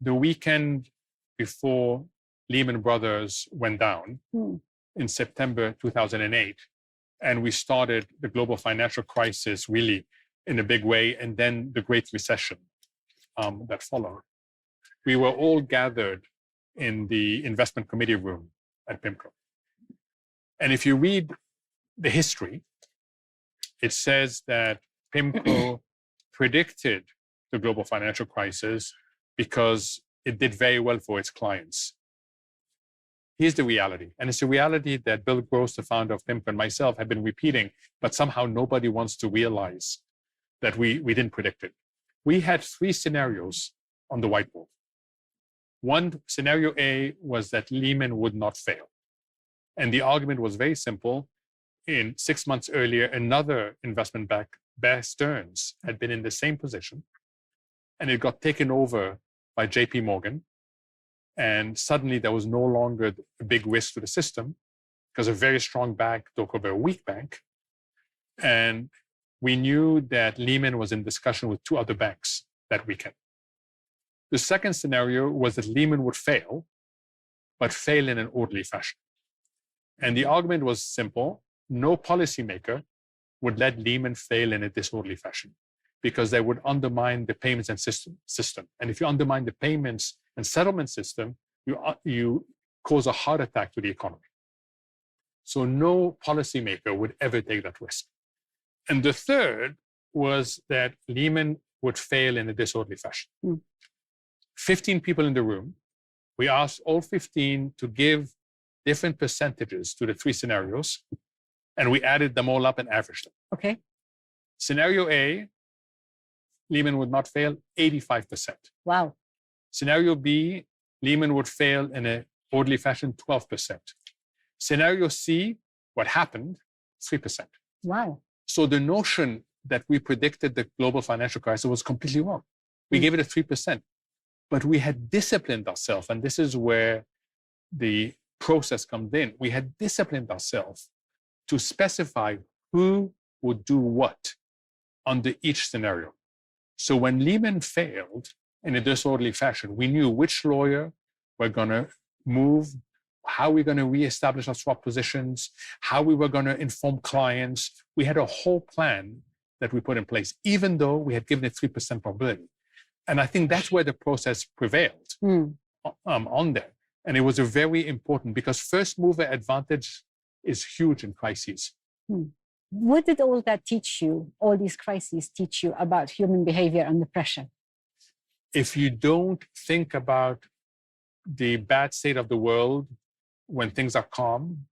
The weekend before Lehman Brothers went down in September 2008, and we started the global financial crisis really in a big way, and then the Great Recession that followed. We were all gathered in the investment committee room at PIMCO. And if you read the history, it says that PIMCO predicted the global financial crisis because it did very well for its clients. Here's the reality, and it's a reality that Bill Gross, the founder of PIMCO, and myself have been repeating, but somehow nobody wants to realize that we didn't predict it. We had 3 scenarios on the whiteboard. One, scenario A, was that Lehman would not fail. And the argument was very simple. In 6 months earlier, another investment bank, Bear Stearns, had been in the same position, and it got taken over by JP Morgan. And suddenly there was no longer a big risk to the system because a very strong bank took over a weak bank. And we knew that Lehman was in discussion with 2 other banks that weekend. The second scenario was that Lehman would fail, but fail in an orderly fashion. And the argument was simple. No policymaker would let Lehman fail in a disorderly fashion because they would undermine the payments and system. And if you undermine the payments and settlement system, you cause a heart attack to the economy. So no policymaker would ever take that risk. And the third was that Lehman would fail in a disorderly fashion. 15 people in the room. We asked all 15 to give different percentages to the 3 scenarios, and we added them all up and averaged them. Okay. Scenario A, Lehman would not fail, 85%. Wow. Scenario B, Lehman would fail in an orderly fashion, 12%. Scenario C, what happened, 3%. Wow. So the notion that we predicted the global financial crisis was completely wrong. We gave it a 3%, but we had disciplined ourselves, and this is where the process comes in. We had disciplined ourselves to specify who would do what under each scenario. So when Lehman failed in a disorderly fashion, we knew which lawyer we're going to move, how we're going to reestablish our swap positions, how we were going to inform clients. We had a whole plan that we put in place, even though we had given it 3% probability. And I think that's where the process prevailed on there. And it was a very important, because first mover advantage is huge in crises. What did all that teach you, all these crises teach you about human behavior under pressure? If you don't think about the bad state of the world when things are calm,